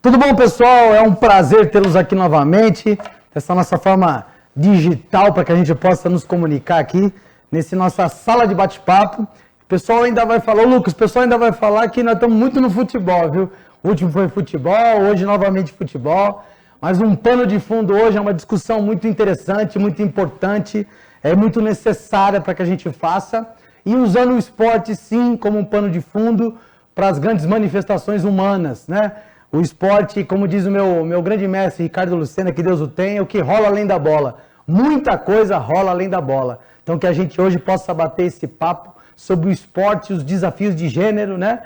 Tudo bom, pessoal? É um prazer tê-los aqui novamente. Essa nossa forma digital para que a gente possa nos comunicar aqui nessa nossa sala de bate-papo. O pessoal ainda vai falar, Lucas, o pessoal ainda vai falar que nós estamos muito no futebol, viu? O último foi futebol, hoje novamente futebol. Mas um pano de fundo hoje é uma discussão muito interessante, muito importante, é muito necessária para que a gente faça. E usando o esporte, sim, como um pano de fundo para as grandes manifestações humanas, né? O esporte, como diz o meu grande mestre Ricardo Lucena, que Deus o tenha, é o que rola além da bola. Muita coisa rola além da bola. Então que a gente hoje possa bater esse papo sobre o esporte e os desafios de gênero, né?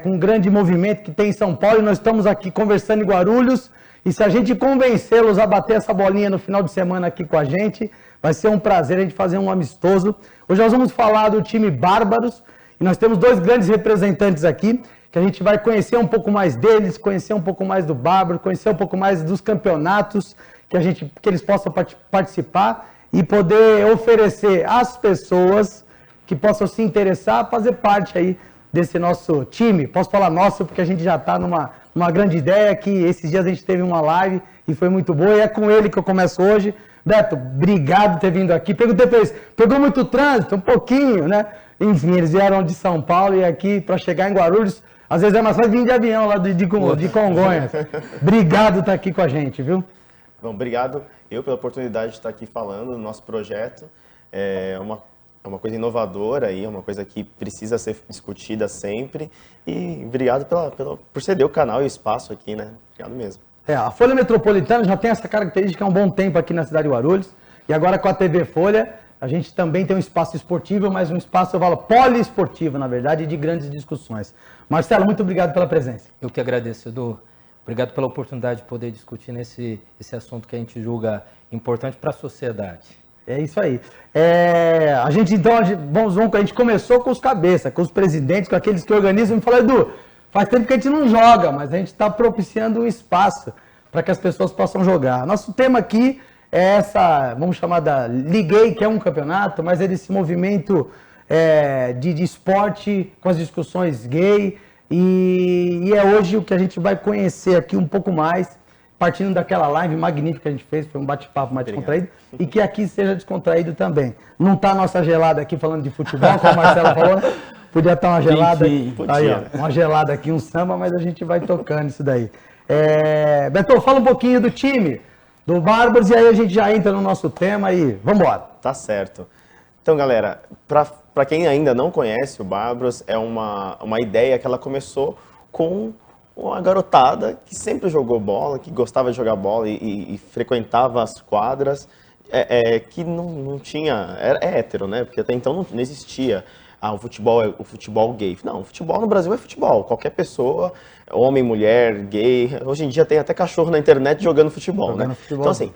Com um grande movimento que tem em São Paulo, e nós estamos aqui conversando em Guarulhos, e se a gente convencê-los a bater essa bolinha no final de semana aqui com a gente, vai ser um prazer a gente fazer um amistoso. Hoje nós vamos falar do time Bárbaros, e nós temos dois grandes representantes aqui, que a gente vai conhecer um pouco mais deles, conhecer um pouco mais do Bárbaro, conhecer um pouco mais dos campeonatos que eles possam participar e poder oferecer às pessoas que possam se interessar, fazer parte aí desse nosso time. Posso falar nosso, porque a gente já está numa grande ideia, que esses dias a gente teve uma live e foi muito boa, e é com ele que eu começo hoje. Beto, obrigado por ter vindo aqui. Perguntei para eles, pegou muito trânsito? Um pouquinho, né? Enfim, eles vieram de São Paulo e aqui para chegar em Guarulhos, às vezes é mais fácil vir de avião lá de Congonhas. Obrigado por estar aqui com a gente, viu? Bom, obrigado pela oportunidade de estar aqui falando do nosso projeto. É uma coisa inovadora aí, é uma coisa que precisa ser discutida sempre. E obrigado por ceder o canal e o espaço aqui, né? Obrigado mesmo. A Folha Metropolitana já tem essa característica há um bom tempo aqui na cidade de Guarulhos. E agora com a TV Folha, a gente também tem um espaço esportivo, mas um espaço, eu falo, poliesportivo, na verdade, de grandes discussões. Marcelo, muito obrigado pela presença. Eu que agradeço, Edu. Obrigado pela oportunidade de poder discutir esse assunto que a gente julga importante para a sociedade. É isso aí. A gente começou com os cabeças, com os presidentes, com aqueles que organizam, e falou, Edu, faz tempo que a gente não joga, mas a gente está propiciando um espaço para que as pessoas possam jogar. Nosso tema aqui é essa, vamos chamar da Liguei, que é um campeonato, mas é desse movimento de esporte com as discussões gay, e é hoje o que a gente vai conhecer aqui um pouco mais, partindo daquela live magnífica que a gente fez, foi um bate-papo mais descontraído, e que aqui seja descontraído também. Não está a nossa gelada aqui falando de futebol, como a Marcela falou, podia estar uma gelada, aí, ó, uma gelada aqui, um samba, mas a gente vai tocando isso daí. Beto, fala um pouquinho do time, do Bárbaros, e aí a gente já entra no nosso tema e vamos embora. Tá certo. Então, galera, para quem ainda não conhece o Bárbaros, é uma ideia que ela começou com uma garotada que sempre jogou bola, que gostava de jogar bola e frequentava as quadras, que não tinha... É hétero, né? Porque até então não existia o futebol gay. Não, o futebol no Brasil é futebol. Qualquer pessoa, homem, mulher, gay... Hoje em dia tem até cachorro na internet jogando futebol, né? Então, assim,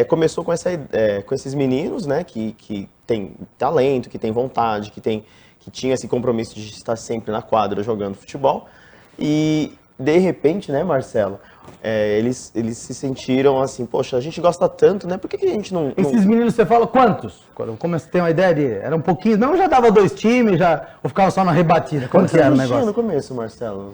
começou com esses meninos, né? Que tem talento, que tem vontade, que tinha esse compromisso de estar sempre na quadra jogando futebol. E, de repente, né, Marcelo, eles se sentiram assim, poxa, a gente gosta tanto, né? Por que a gente não... Esses meninos, você fala quantos? Quando eu comecei a ter uma ideia era um pouquinho, não, já dava 2 times, ou ficava só na rebatida? Como que era o negócio? No começo, Marcelo?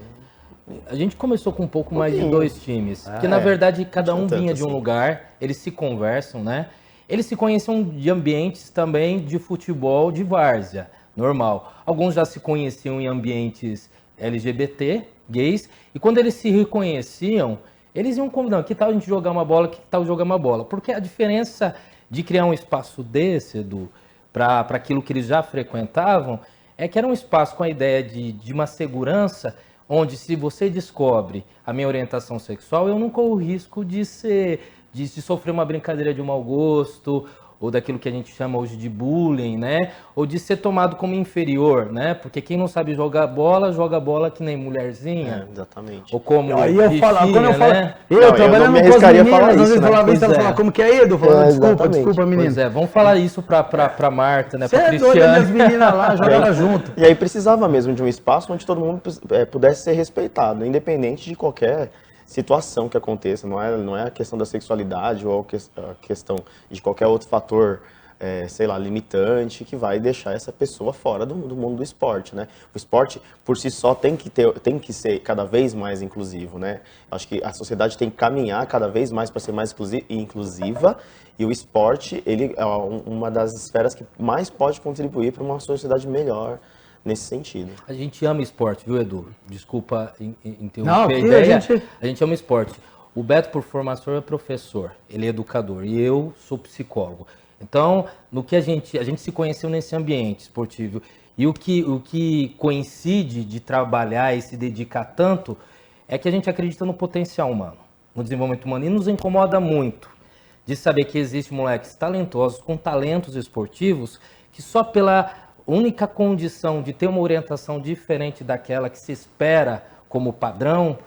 A gente começou com um pouco mais de 2 times, porque na verdade cada um vinha de um lugar, eles se conversam, né? Eles se conheciam de ambientes também de futebol de várzea, normal. Alguns já se conheciam em ambientes LGBT, gays, e quando eles se reconheciam, eles iam combinando, que tal a gente jogar uma bola, que tal jogar uma bola? Porque a diferença de criar um espaço desse, Edu, para aquilo que eles já frequentavam, é que era um espaço com a ideia de uma segurança, onde se você descobre a minha orientação sexual, eu não corro o risco de sofrer uma brincadeira de mau gosto, ou daquilo que a gente chama hoje de bullying, né? Ou de ser tomado como inferior, né? Porque quem não sabe joga bola que nem mulherzinha. Exatamente. Ou como aí eu falo, quando eu falo, né? eu trabalhando com as meninas, falar às vezes isso, né? falava isso, ela falava, como que é, Edu? Falando, desculpa, menino. Pois vamos falar isso pra Marta, né? Você pra Cristiane. Doido, as meninas lá, jogaram junto. E aí precisava mesmo de um espaço onde todo mundo pudesse ser respeitado, independente de qualquer situação que aconteça, não é a questão da sexualidade ou a questão de qualquer outro fator sei lá, limitante, que vai deixar essa pessoa fora do mundo do esporte, né? O esporte, por si só, tem que ser cada vez mais inclusivo, né? Acho que a sociedade tem que caminhar cada vez mais para ser mais inclusiva, e o esporte, ele é uma das esferas que mais pode contribuir para uma sociedade melhor nesse sentido. A gente ama esporte, viu, Edu? Desculpa interromper Não, a ideia. a gente ama esporte. O Beto, por formação, é professor, ele é educador, e eu sou psicólogo. Então, no que a gente se conheceu nesse ambiente esportivo, e o que coincide de trabalhar e se dedicar tanto, é que a gente acredita no potencial humano, no desenvolvimento humano, e nos incomoda muito de saber que existem moleques talentosos, com talentos esportivos, que só pela única condição de ter uma orientação diferente daquela que se espera como padrão,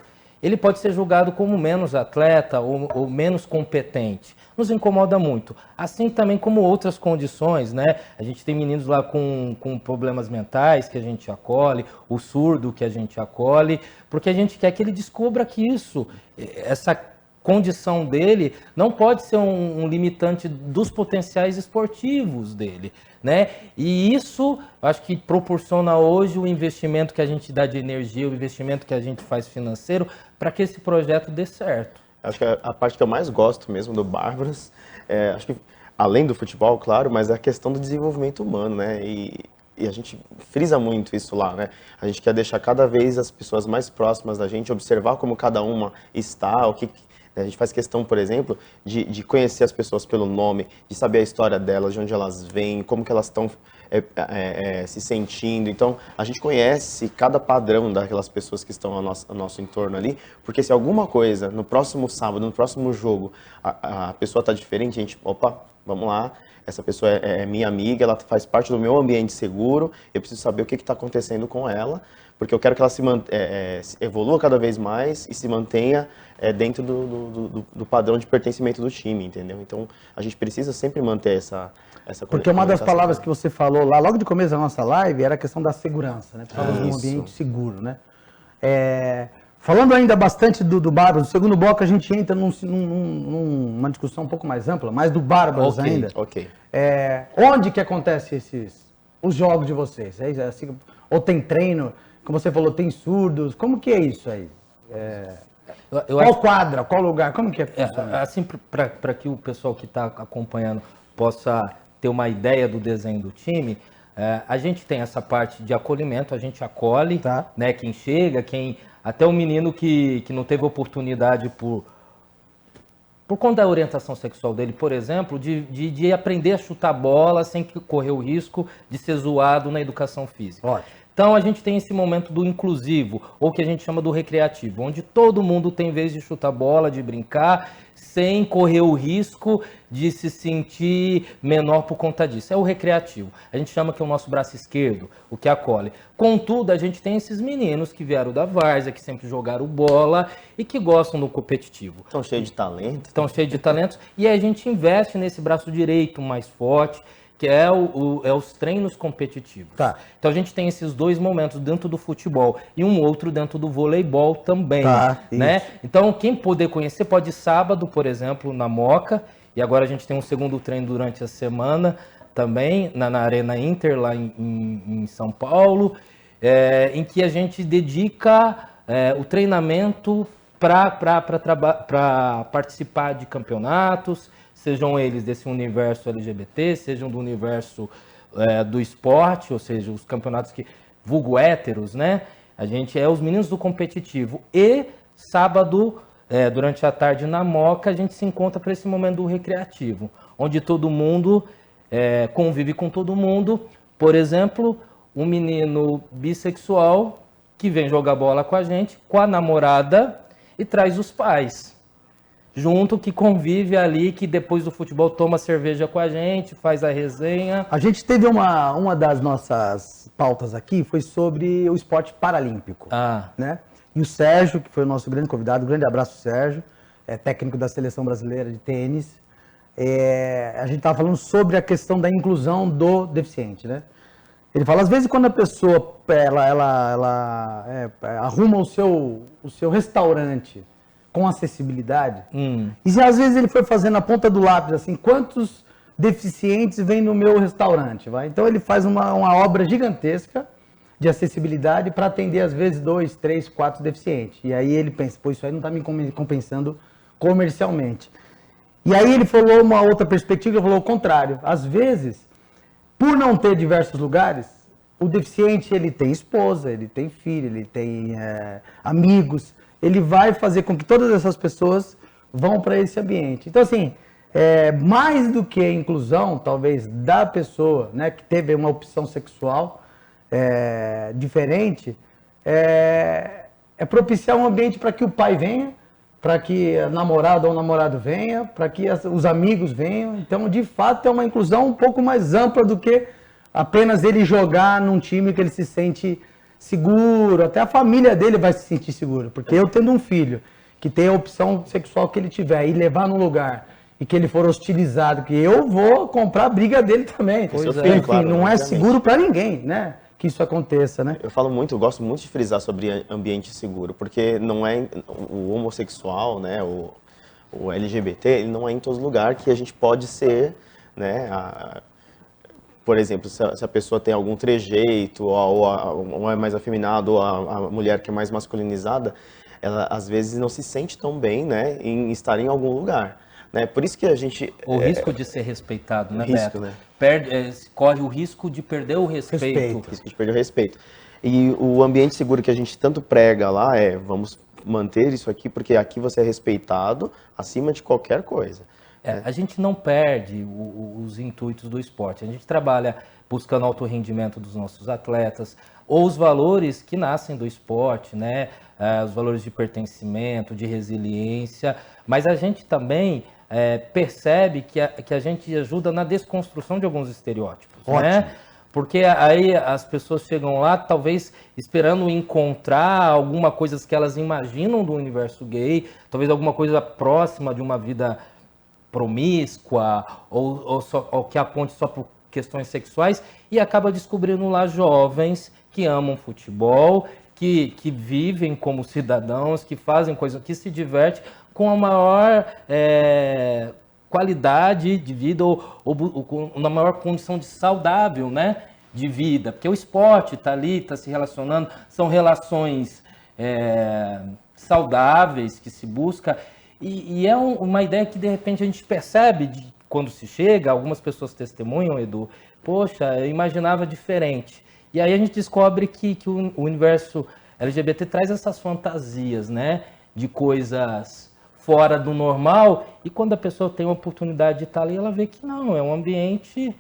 ele pode ser julgado como menos atleta ou menos competente. Nos incomoda muito. Assim também como outras condições, né? A gente tem meninos lá com problemas mentais que a gente acolhe, o surdo que a gente acolhe, porque a gente quer que ele descubra que essa condição dele não pode ser um limitante dos potenciais esportivos dele, né? E isso, acho que proporciona hoje o investimento que a gente dá de energia, o investimento que a gente faz financeiro, para que esse projeto dê certo. Acho que a parte que eu mais gosto mesmo do Bárbaros, acho que além do futebol, claro, mas é a questão do desenvolvimento humano, né? E a gente frisa muito isso lá, né? A gente quer deixar cada vez as pessoas mais próximas da gente, observar como cada uma está, a gente faz questão, por exemplo, de conhecer as pessoas pelo nome, de saber a história delas, de onde elas vêm, como que elas estão se sentindo. Então, a gente conhece cada padrão daquelas pessoas que estão ao nosso entorno ali, porque se alguma coisa, no próximo sábado, no próximo jogo, a pessoa está diferente, a gente, opa, vamos lá, essa pessoa é minha amiga, ela faz parte do meu ambiente seguro, eu preciso saber o que está acontecendo com ela, porque eu quero que ela se evolua cada vez mais e se mantenha dentro do padrão de pertencimento do time, entendeu? Então, a gente precisa sempre manter essa porque uma das palavras que você falou lá, logo de começo da nossa live, era a questão da segurança, né? Falando de um ambiente seguro, né? Falando ainda bastante do Bárbaros, no segundo bloco a gente entra numa discussão um pouco mais ampla, mas do Bárbaros ainda. Ok. Onde que acontecem os jogos de vocês? Assim, ou tem treino? Como você falou, tem surdos? Como que é isso aí? Qual quadra? Qual lugar? Como que funciona? Assim, para que o pessoal que está acompanhando possa ter uma ideia do desenho do time, a gente tem essa parte de acolhimento, a gente acolhe, né, quem chega, até o menino que não teve oportunidade por conta da orientação sexual dele, por exemplo, de aprender a chutar bola sem correr o risco de ser zoado na educação física. Ótimo. Então a gente tem esse momento do inclusivo, ou que a gente chama do recreativo, onde todo mundo tem vez de chutar bola, de brincar, sem correr o risco de se sentir menor por conta disso. É o recreativo. A gente chama que é o nosso braço esquerdo, o que acolhe. Contudo, a gente tem esses meninos que vieram da várzea, que sempre jogaram bola e que gostam do competitivo. Estão cheios de talento. Estão cheios de talentos. E a gente investe nesse braço direito mais forte, que é os treinos competitivos. Então a gente tem esses dois momentos dentro do futebol e um outro dentro do voleibol também, né? Então quem puder conhecer pode ir sábado, por exemplo, na Moca, e agora a gente tem um segundo treino durante a semana também na Arena Inter, lá em São Paulo, em que a gente dedica o treinamento para participar de campeonatos, sejam eles desse universo LGBT, sejam do universo do esporte, ou seja, os campeonatos que vulgo héteros, né? A gente é os meninos do competitivo. E sábado, durante a tarde na Moca, a gente se encontra para esse momento do recreativo, onde todo mundo convive com todo mundo. Por exemplo, um menino bissexual que vem jogar bola com a gente, com a namorada, e traz os pais junto, que convive ali, que depois do futebol toma cerveja com a gente, faz a resenha. A gente teve uma das nossas pautas aqui, foi sobre o esporte paralímpico, né? E o Sérgio, que foi o nosso grande convidado, grande abraço, Sérgio, técnico da Seleção Brasileira de Tênis. A gente estava falando sobre a questão da inclusão do deficiente, né? Ele fala, às vezes quando a pessoa arruma o seu restaurante com acessibilidade, e às vezes ele foi fazendo a ponta do lápis, assim, quantos deficientes vêm no meu restaurante, vai? Então ele faz uma obra gigantesca de acessibilidade para atender às vezes 2, 3, 4 deficientes. E aí ele pensa, pô, isso aí não está me compensando comercialmente. E aí ele falou uma outra perspectiva, ele falou o contrário. Às vezes, por não ter diversos lugares, o deficiente ele tem esposa, ele tem filho, ele tem amigos, ele vai fazer com que todas essas pessoas vão para esse ambiente. Então assim, mais do que a inclusão, talvez, da pessoa, né, que teve uma opção sexual diferente, é propiciar um ambiente para que o pai venha, para que a namorada ou o namorado venha, para que os amigos venham. Então, de fato, é uma inclusão um pouco mais ampla do que apenas ele jogar num time que ele se sente seguro, até a família dele vai se sentir seguro, porque eu tendo um filho que tem a opção sexual que ele tiver e levar num lugar e que ele for hostilizado, que eu vou comprar a briga dele também. Pois Enfim, claro, não é obviamente. seguro para ninguém, né? Que isso aconteça, né? Eu gosto muito de frisar sobre ambiente seguro, porque não é o homossexual, né, o LGBT, ele não é em todo lugar que a gente pode ser, né, por exemplo, se a pessoa tem algum trejeito, ou é mais afeminado, ou a mulher que é mais masculinizada, ela às vezes não se sente tão bem, né, em estar em algum lugar. Né? Por isso que a gente... O risco de ser respeitado, né, risco, Beto? né? Corre o risco de perder o respeito. Risco de perder o respeito. E o ambiente seguro que a gente tanto prega lá vamos manter isso aqui, porque aqui você é respeitado acima de qualquer coisa. A gente não perde os intuitos do esporte. A gente trabalha buscando alto rendimento dos nossos atletas, ou os valores que nascem do esporte, né? Os valores de pertencimento, de resiliência, mas a gente também percebe que a gente ajuda na desconstrução de alguns estereótipos, né? Porque aí as pessoas chegam lá, talvez esperando encontrar alguma coisa que elas imaginam do universo gay, talvez alguma coisa próxima de uma vida promíscua, ou que aponte só por questões sexuais, e acaba descobrindo lá jovens que amam futebol, que vivem como cidadãos, que fazem coisas, que se divertem com a maior qualidade de vida ou na maior condição de saudável, né, de vida. Porque o esporte está ali, está se relacionando, são relações saudáveis que se busca. E é uma ideia que, de repente, a gente percebe quando se chega, algumas pessoas testemunham, Edu, poxa, eu imaginava diferente. E aí a gente descobre que o universo LGBT traz essas fantasias, né, de coisas fora do normal, e quando a pessoa tem a oportunidade de estar ali, ela vê que não, é um ambiente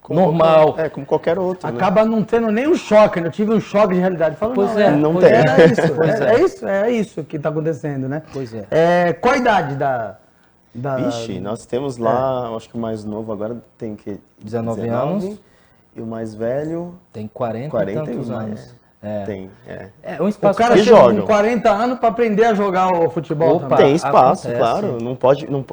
normal. Como qualquer outro. Acaba não tendo nem um choque, né? Eu tive um choque de realidade. Falo, Pois não tem. É isso que está acontecendo, né? Pois é. Qual a idade da... Vixe, nós temos lá, acho que o mais novo agora tem que 19 anos. E o mais velho... Tem 40 e tantos anos. Tem. Um espaço O cara que chega jogam. com 40 anos para aprender a jogar o futebol. Opa. também. Tem espaço, acontece. claro.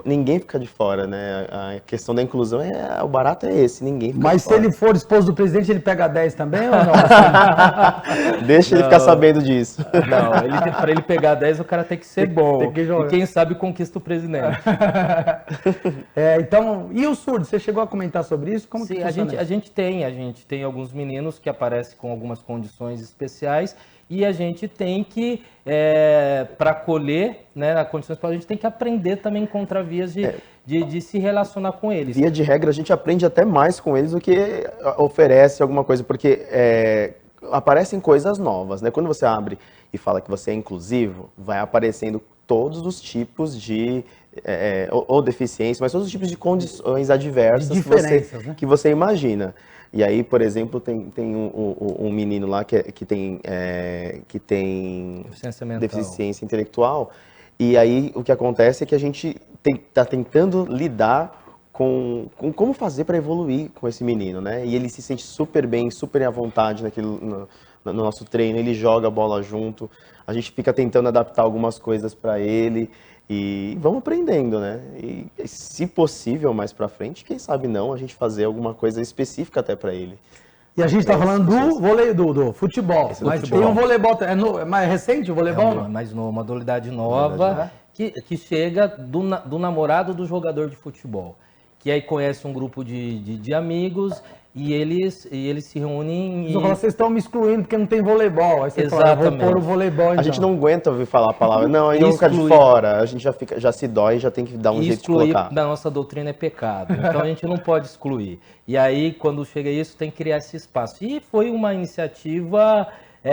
Ninguém fica de fora, né? A questão da inclusão, o barato é esse, ninguém fica Mas de se fora. ele for esposo do presidente, ele pega 10 também ou não? Deixa ele ficar sabendo disso. Não, para ele pegar 10, o cara tem que ser bom. tem que jogar. E quem sabe conquista o presidente. Então, e o surdo? Você chegou a comentar sobre isso? Como Sim, que a funciona gente tem alguns meninos que aparecem com algumas condições especiais e a gente tem que, para acolher, né, na condições a gente tem que aprender também a encontrar vias de se relacionar com eles. Via de regra, a gente aprende até mais com eles do que oferece alguma coisa, porque aparecem coisas novas, né? Quando você abre e fala que você é inclusivo, vai aparecendo todos os tipos de ou deficiência, mas todos os tipos de condições adversas De diferenças, né? que você imagina. E aí, por exemplo, tem um menino lá que tem Deficiência mental. deficiência intelectual, e aí o que acontece é que a gente está tentando lidar com como fazer para evoluir com esse menino, né? E ele se sente super bem, super à vontade no nosso treino, ele joga a bola junto, a gente fica tentando adaptar algumas coisas para ele, e vamos aprendendo, né? E se possível, mais para frente, quem sabe não, a gente fazer alguma coisa específica até para ele. E a gente está falando do vôlei, do futebol. Mas futebol. tem um voleibol, é mais recente o voleibol? Mais uma modalidade nova que chega do namorado do jogador de futebol. que aí conhece um grupo de amigos e eles se reúnem e... Vocês estão me excluindo porque não tem voleibol. Aí você fala, eu vou pôr o voleibol então. A gente não aguenta ouvir falar a palavra, não, aí vamos ficar de fora. A gente já se dói, já tem que dar um jeito de colocar. Excluir da nossa doutrina é pecado, então a gente não pode excluir. E aí, quando chega isso, tem que criar esse espaço. E foi uma iniciativa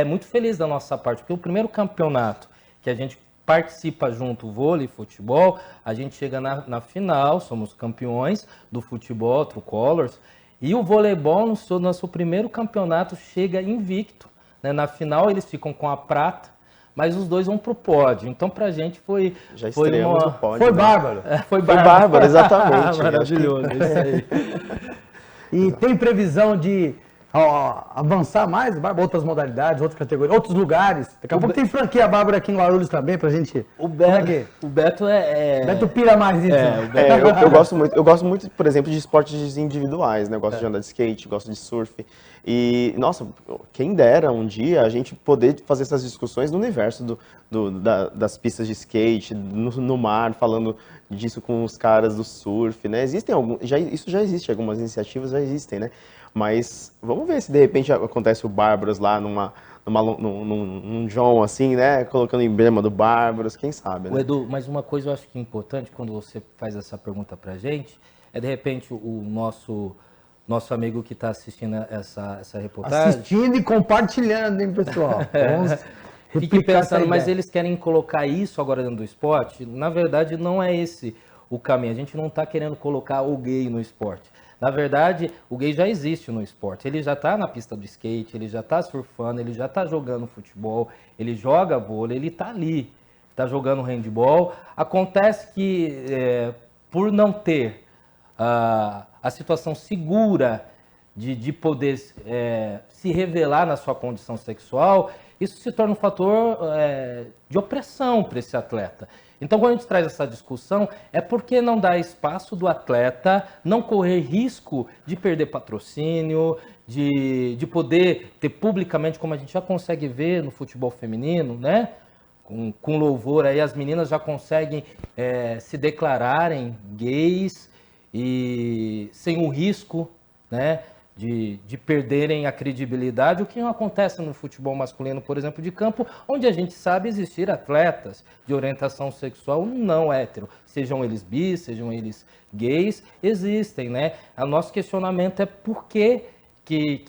muito feliz da nossa parte, porque o primeiro campeonato que a gente participa junto, vôlei e futebol, a gente chega na final, somos campeões do futebol, True Colors, e o voleibol, no nosso primeiro campeonato, chega invicto. Né? Na final, eles ficam com a prata, mas os dois vão pro pódio. Então, pra gente foi... Já estreamos no pódio. Foi bárbaro. Foi bárbaro, exatamente. Maravilhoso, isso aí. E tem previsão de avançar mais, outras modalidades, outras categorias, outros lugares? Daqui a pouco tem franquia Bárbara aqui em Guarulhos também, pra gente... O Beto O Beto pira mais nisso. Eu gosto muito, por exemplo, de esportes individuais, né? Eu gosto de andar de skate, gosto de surf. E, nossa, quem dera um dia a gente poder fazer essas discussões no universo das pistas de skate, no mar, falando disso com os caras do surf, né? Isso já existe, algumas iniciativas já existem, né? Mas vamos ver se de repente acontece o Bárbaros lá num John assim, né? Colocando o emblema do Bárbaros, quem sabe, né? Edu, mas uma coisa eu acho que é importante quando você faz essa pergunta pra gente, é de repente o nosso amigo que está assistindo essa reportagem... Assistindo e compartilhando, hein, pessoal? Fique pensando, mas eles querem colocar isso agora dentro do esporte? Na verdade, não é esse o caminho. A gente não está querendo colocar o gay no esporte. Na verdade, o gay já existe no esporte. Ele já está na pista do skate, ele já está surfando, ele já está jogando futebol, ele joga vôlei, ele está ali, está jogando handball. Acontece que, por não ter a situação segura de poder se revelar na sua condição sexual, isso se torna um fator de opressão para esse atleta. Então, quando a gente traz essa discussão, é porque não dá espaço do atleta não correr risco de perder patrocínio, de poder ter publicamente, como a gente já consegue ver no futebol feminino, né? Com louvor aí, as meninas já conseguem se declararem gays e sem o risco, né? De perderem a credibilidade, o que não acontece no futebol masculino, por exemplo, de campo, onde a gente sabe existir atletas de orientação sexual não hétero, sejam eles bis, sejam eles gays, existem, né? O nosso questionamento é por que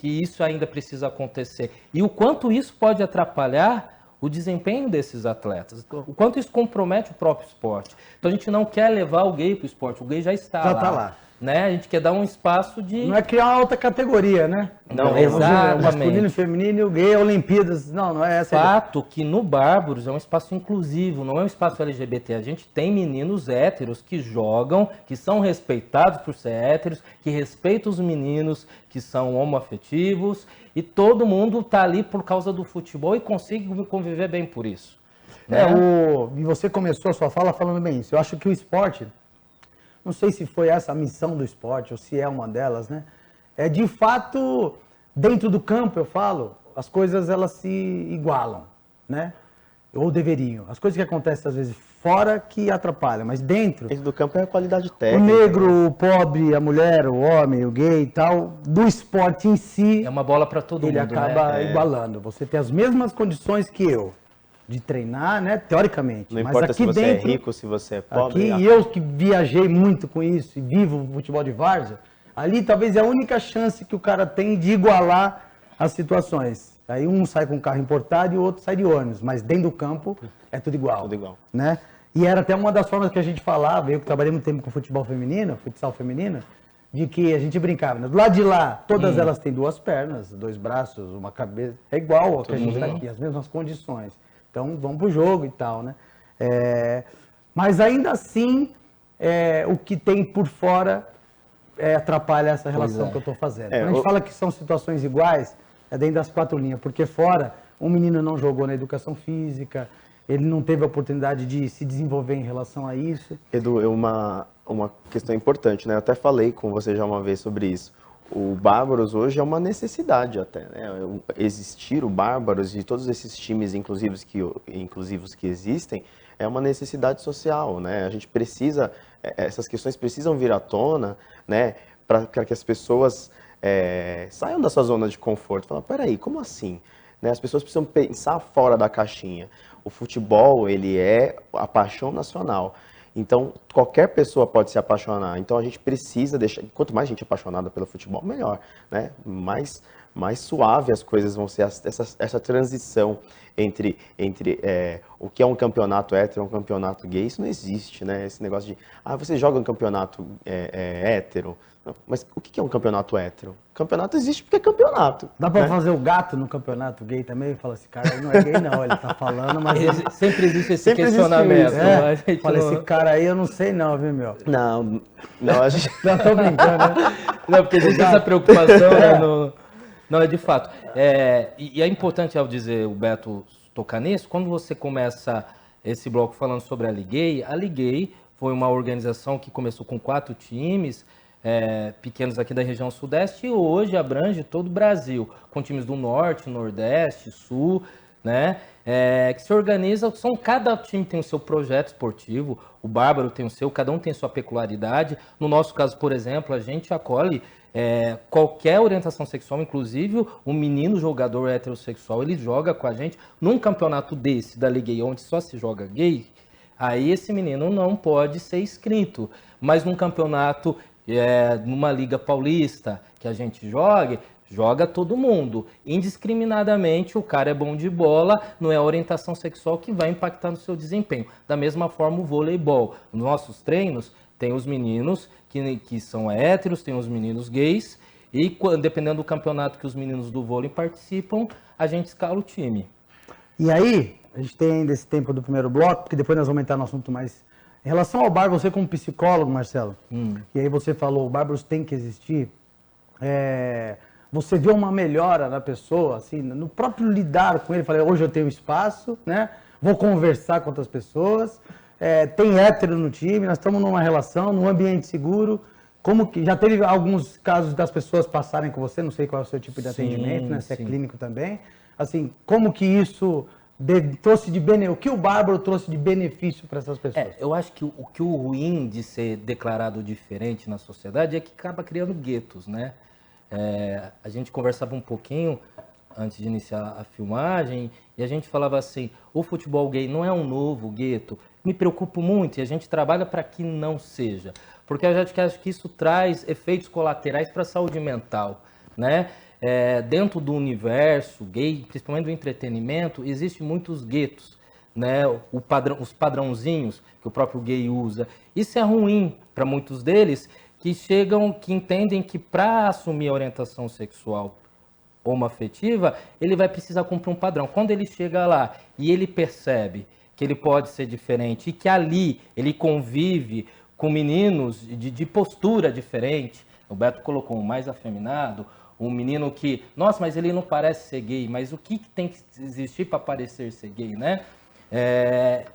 isso ainda precisa acontecer e o quanto isso pode atrapalhar o desempenho desses atletas, o quanto isso compromete o próprio esporte. Então a gente não quer levar o gay para o esporte, o gay já está lá. Né? A gente quer dar um espaço de... Não é criar uma outra categoria, né? Não, exatamente. O masculino, o feminino, o gay, Olimpíadas. Não é essa. Fato que no Bárbaros é um espaço inclusivo, não é um espaço LGBT. A gente tem meninos héteros que jogam, que são respeitados por ser héteros, que respeitam os meninos que são homoafetivos, e todo mundo está ali por causa do futebol e consegue conviver bem por isso. Né? E você começou a sua fala falando bem isso. Eu acho que o esporte... Não sei se foi essa a missão do esporte ou se é uma delas, né? É de fato, dentro do campo, eu falo, as coisas elas se igualam, né? Ou deveriam. As coisas que acontecem às vezes fora que atrapalham, mas dentro... Dentro do campo é a qualidade técnica. O negro, o pobre, a mulher, o homem, o gay e tal, do esporte em si... É uma bola para todo mundo, ele acaba igualando. Você tem as mesmas condições que eu. De treinar, né? Teoricamente. Não mas importa aqui se você dentro, é rico, se você é pobre. Aqui, e eu que viajei muito com isso e vivo o futebol de várzea, ali talvez é a única chance que o cara tem de igualar as situações. Aí um sai com carro importado e o outro sai de ônibus, mas dentro do campo é tudo igual. Tudo igual. Né? E era até uma das formas que a gente falava, eu que trabalhei muito tempo com futebol feminino, futsal feminino, de que a gente brincava, né? Do lado de lá, todas elas têm duas pernas, dois braços, uma cabeça, é igual ao que a gente está aqui, as mesmas condições. Então, vamos pro jogo e tal, né? Mas ainda assim, o que tem por fora atrapalha essa relação que eu estou fazendo. Quando a gente fala que são situações iguais, é dentro das quatro linhas, porque fora, um menino não jogou na educação física, ele não teve a oportunidade de se desenvolver em relação a isso. Edu, uma questão importante, né? Eu até falei com você já uma vez sobre isso. o Bárbaros hoje é uma necessidade até, né? Existir o Bárbaros e todos esses times inclusivos que existem é uma necessidade social, né? A gente precisa, essas questões precisam vir à tona, né? Para que as pessoas saiam da sua zona de conforto. Falar, peraí, como assim? Né? As pessoas precisam pensar fora da caixinha. O futebol, ele é a paixão nacional. Então, qualquer pessoa pode se apaixonar. Então, a gente precisa deixar... Quanto mais gente apaixonada pelo futebol, melhor, né? Mais suave as coisas vão ser. Essa transição entre o que é um campeonato hétero e um campeonato gay, isso não existe, né? Esse negócio de, você joga um campeonato hétero. Não, mas o que é um campeonato hétero? Campeonato existe porque é campeonato. Dá pra né? fazer o gato no campeonato gay também? Fala, esse cara aí não é gay não, ele tá falando, mas... Sempre existe esse Sempre questionamento. Existe Fala, esse cara aí eu não sei não, viu, meu? Não, a gente... Não, tô brincando, né? Não, porque existe essa preocupação, né, não, é de fato. E é importante, ao dizer, o Beto tocar nisso, quando você começa esse bloco falando sobre a Ligue foi uma organização que começou com 4 times, pequenos aqui da região sudeste, e hoje abrange todo o Brasil, com times do norte, nordeste, sul, né? Que se organizam, cada time tem o seu projeto esportivo, o Bárbaro tem o seu, cada um tem a sua peculiaridade. No nosso caso, por exemplo, a gente acolhe qualquer orientação sexual, inclusive o menino jogador heterossexual, ele joga com a gente num campeonato desse, da Ligue onde só se joga gay, aí esse menino não pode ser inscrito, mas num campeonato, numa Liga Paulista, que a gente joga todo mundo, indiscriminadamente. O cara é bom de bola, não é a orientação sexual que vai impactar no seu desempenho. Da mesma forma o voleibol, nos nossos treinos tem os meninos que são héteros, tem os meninos gays, e dependendo do campeonato que os meninos do vôlei participam, a gente escala o time. E aí, a gente tem ainda esse tempo do primeiro bloco, que depois nós vamos entrar no assunto mais... Em relação ao Bárbaros, você como psicólogo, Marcelo, e aí você falou, o Bárbaros tem que existir, você vê uma melhora na pessoa, assim, no próprio lidar com ele, falei, hoje eu tenho espaço, né? Vou conversar com outras pessoas, tem hétero no time, nós estamos numa relação, num ambiente seguro. Como que já teve alguns casos das pessoas passarem com você, não sei qual é o seu tipo de atendimento, né? Se é clínico também. Assim, como que isso trouxe o que o Bárbaro trouxe de benefício para essas pessoas? Eu acho que o ruim de ser declarado diferente na sociedade é que acaba criando guetos, né? A gente conversava um pouquinho antes de iniciar a filmagem e a gente falava assim, o futebol gay não é um novo gueto. Me preocupo muito e a gente trabalha para que não seja, porque eu acho que isso traz efeitos colaterais para a saúde mental, né? Dentro do universo gay, principalmente do entretenimento, existem muitos guetos, né? Os padrãozinhos que o próprio gay usa. Isso é ruim para muitos deles, que entendem que para assumir a orientação sexual homoafetiva, ele vai precisar cumprir um padrão. Quando ele chega lá e ele percebe que ele pode ser diferente e que ali ele convive com meninos de postura diferente, o Beto colocou um mais afeminado, um menino que, nossa, mas ele não parece ser gay, mas o que tem que existir para parecer ser gay, né?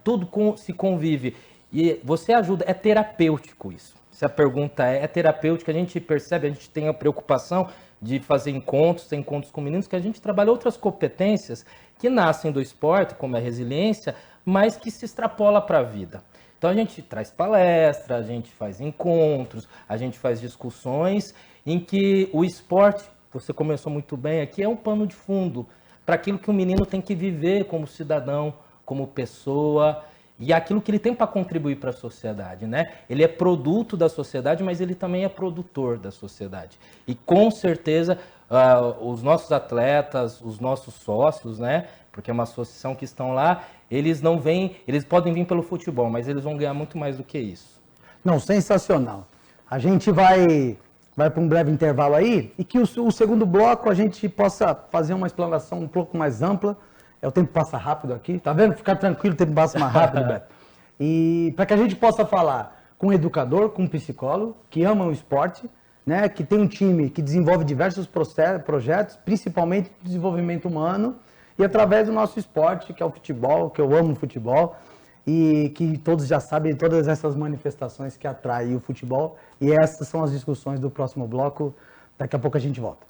Tudo se convive. E você ajuda, é terapêutico isso. Se a pergunta é terapêutica, a gente percebe, a gente tem a preocupação de fazer ter encontros com meninos, que a gente trabalha outras competências que nascem do esporte, como a resiliência, mas que se extrapola para a vida. Então a gente traz palestra, a gente faz encontros, a gente faz discussões em que o esporte, você começou muito bem aqui, é um pano de fundo para aquilo que o menino tem que viver como cidadão, como pessoa, e aquilo que ele tem para contribuir para a sociedade, né? Ele é produto da sociedade, mas ele também é produtor da sociedade. E com certeza os nossos atletas, os nossos sócios, né? Porque é uma associação que estão lá, eles podem vir pelo futebol, mas eles vão ganhar muito mais do que isso. Não, sensacional. A gente vai para um breve intervalo aí e que o segundo bloco a gente possa fazer uma explanação um pouco mais ampla. O tempo passa rápido aqui, tá vendo? Ficar tranquilo, o tempo passa mais rápido, Beto. E para que a gente possa falar com um educador, com um psicólogo, que ama o esporte, né? Que tem um time que desenvolve diversos projetos, principalmente de desenvolvimento humano, e através do nosso esporte, que é o futebol, que eu amo o futebol, e que todos já sabem todas essas manifestações que atraem o futebol. E essas são as discussões do próximo bloco Daqui a pouco a gente volta.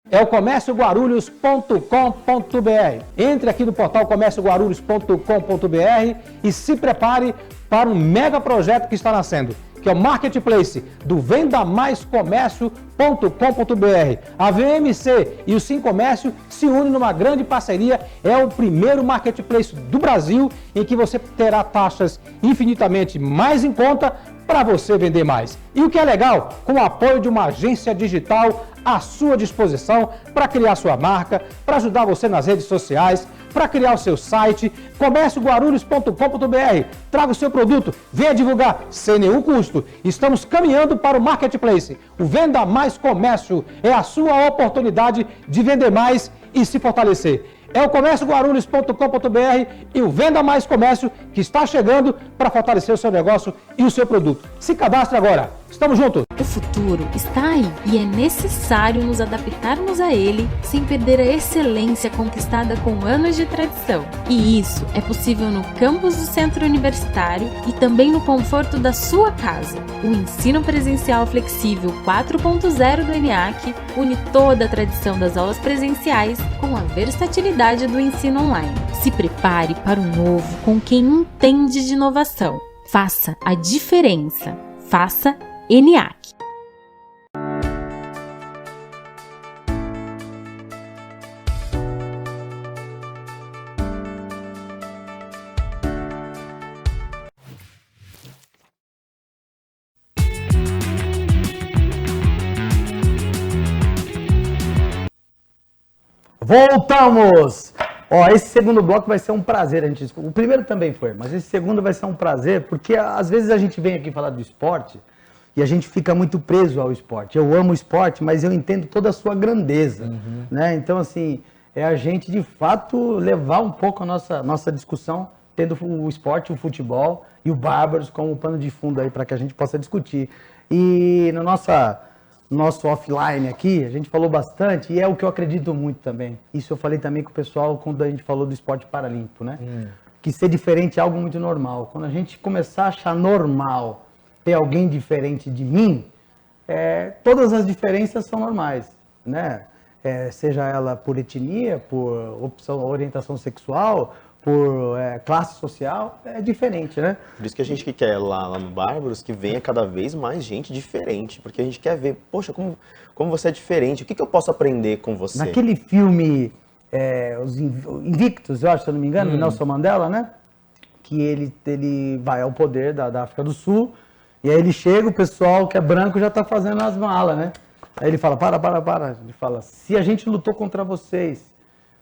É o comércioguarulhos.com.br. Entre aqui no portal comércioguarulhos.com.br e se prepare para um mega projeto que está nascendo, que é o Marketplace do vendamaiscomércio.com.br. A VMC e o Sim Comércio se unem numa grande parceria. É o primeiro Marketplace do Brasil em que você terá taxas infinitamente mais em conta para você vender mais. E o que é legal, com o apoio de uma agência digital à sua disposição para criar sua marca, para ajudar você nas redes sociais, para criar o seu site, comércioguarulhos.com.br. Traga o seu produto, venha divulgar sem nenhum custo. Estamos caminhando para o Marketplace. O Venda Mais Comércio é a sua oportunidade de vender mais e se fortalecer. É o comércioguarulhos.com.br e o Venda Mais Comércio que está chegando para fortalecer o seu negócio e o seu produto. Se cadastre agora. Estamos juntos. O futuro está aí e é necessário nos adaptarmos a ele sem perder a excelência conquistada com anos de tradição. E isso é possível no campus do Centro Universitário e também no conforto da sua casa. O ensino presencial flexível 4.0 do ENIAC une toda a tradição das aulas presenciais com a versatilidade do ensino online. Se prepare para o novo com quem entende de inovação. Faça a diferença. Faça ENIAC. Voltamos! Ó, esse segundo bloco vai ser um prazer, o primeiro também foi, mas esse segundo vai ser um prazer, porque às vezes a gente vem aqui falar do esporte e a gente fica muito preso ao esporte. Eu amo o esporte, mas eu entendo toda a sua grandeza, né? Então, assim, é a gente, de fato, levar um pouco a nossa discussão, tendo o esporte, o futebol e o Bárbaros como pano de fundo aí para que a gente possa discutir. E no nosso offline aqui, a gente falou bastante, e é o que eu acredito muito também. Isso eu falei também com o pessoal quando a gente falou do esporte paralímpico, né? Que ser diferente é algo muito normal. Quando a gente começar a achar normal ter alguém diferente de mim, todas as diferenças são normais, né? Seja ela por etnia, por opção, orientação sexual, por classe social, é diferente, né? Por isso que a gente quer lá no Bárbaros que venha cada vez mais gente diferente, porque a gente quer ver, poxa, como você é diferente, o que eu posso aprender com você? Naquele filme, Os Invictos, eu acho, se eu não me engano, Nelson Mandela, né? Que ele vai ao poder da África do Sul, e aí ele chega, o pessoal que é branco já está fazendo as malas, né? Aí ele fala, para. Ele fala, se a gente lutou contra vocês,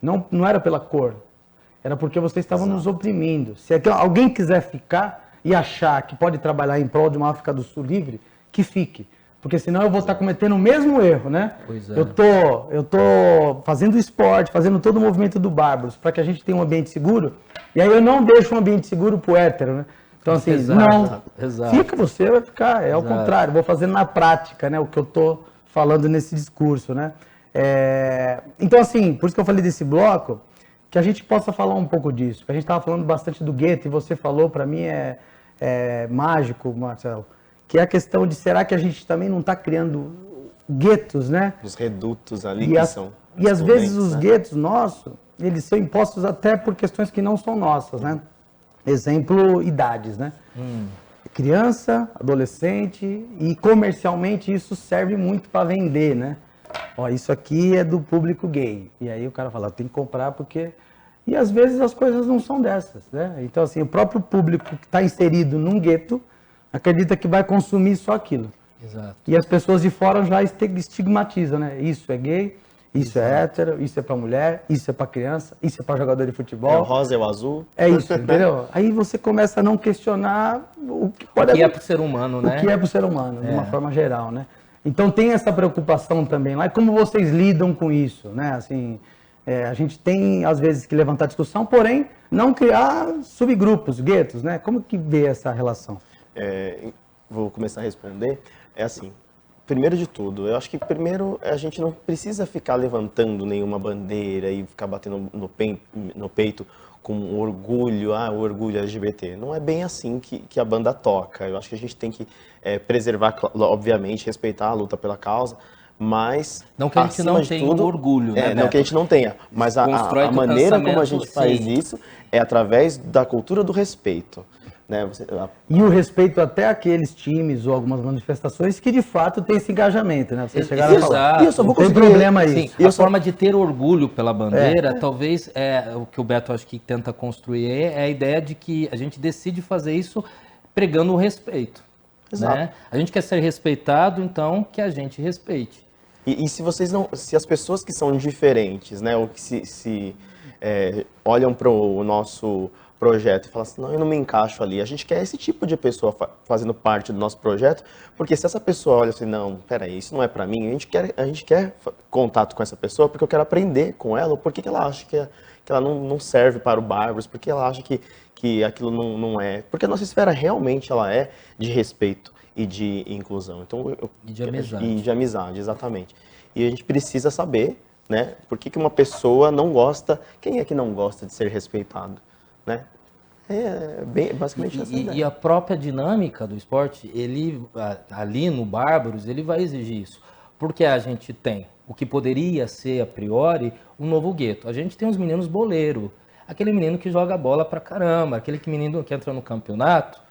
não era pela cor, era porque vocês estavam nos oprimindo. Se alguém quiser ficar e achar que pode trabalhar em prol de uma África do Sul livre, que fique. Porque senão eu vou estar cometendo o mesmo erro, né? Pois é. Eu tô fazendo esporte, fazendo todo o movimento do Bárbaros, para que a gente tenha um ambiente seguro. E aí eu não deixo um ambiente seguro pro hétero, né? Então, assim, Exato, não, exato. fica, você vai ficar, é ao Exato. contrário, vou fazer na prática, né, o que eu estou falando nesse discurso, né. Então, assim, por isso que eu falei desse bloco, que a gente possa falar um pouco disso, que a gente estava falando bastante do gueto, e você falou, para mim é mágico, Marcelo, que é a questão de, será que a gente também não está criando guetos, né? Os redutos ali E, que as- são e às vezes excludentes, os né? guetos nossos, eles são impostos até por questões que não são nossas, né? Exemplo, idades, né? Criança, adolescente, e comercialmente isso serve muito para vender, né? Ó, isso aqui é do público gay. E aí o cara fala, tem que comprar porque... E às vezes as coisas não são dessas, né? Então, assim, o próprio público que está inserido num gueto acredita que vai consumir só aquilo. Exato. E as pessoas de fora já estigmatizam, né? Isso é gay, isso é hétero, isso é pra mulher, isso é pra criança, isso é pra jogador de É o futebol. rosa, é o azul. É isso, entendeu? Aí você começa a não questionar o que pode O que é haver- pro ser humano, o né? que é pro ser humano, de uma forma geral, né? Então tem essa preocupação também lá. E como vocês lidam com isso, né? Assim, a gente tem às vezes que levantar discussão, porém não criar subgrupos, guetos, né? Como que vê essa relação? Vou começar a responder. É assim, primeiro de tudo, eu acho que primeiro a gente não precisa ficar levantando nenhuma bandeira e ficar batendo no peito com orgulho, o orgulho LGBT. Não é bem assim que a banda toca. Eu acho que a gente tem que preservar, obviamente, respeitar a luta pela causa, mas Não que a gente acima não de tenha tudo, um orgulho, né, não Beto? que a gente não tenha, mas a Constrói teu maneira como a pensamento, gente faz sim. isso é através da cultura do respeito. Né? E o respeito até aqueles times ou algumas manifestações que de fato tem esse engajamento, né? Vocês chegaram a falar. Exato. E eu só vou Não tem conseguir- problema Sim, isso. a forma de ter orgulho pela bandeira, talvez o que o Beto acho que tenta construir é a ideia de que a gente decide fazer isso pregando o respeito. Exato. Né? A gente quer ser respeitado, então que a gente respeite. E se as pessoas que são diferentes, né, ou que se olham para o nosso projeto e falam assim, não, eu não me encaixo ali, a gente quer esse tipo de pessoa fazendo parte do nosso projeto, porque se essa pessoa olha assim, não, peraí, isso não é para mim, a gente quer contato com essa pessoa porque eu quero aprender com ela, ou por que ela acha que ela não serve para o Bárbaros, porque ela acha que aquilo não é, porque a nossa esfera realmente ela é de respeito e de inclusão. Então, E de amizade. E de amizade, exatamente. E a gente precisa saber, né, por que uma pessoa não gosta, quem é que não gosta de ser respeitado, né? Basicamente essa ideia. E a própria dinâmica do esporte, ali no Bárbaros, ele vai exigir isso. Porque a gente tem o que poderia ser, a priori, um novo gueto. A gente tem os meninos boleiro, aquele menino que joga bola pra caramba, aquele menino que entra no campeonato,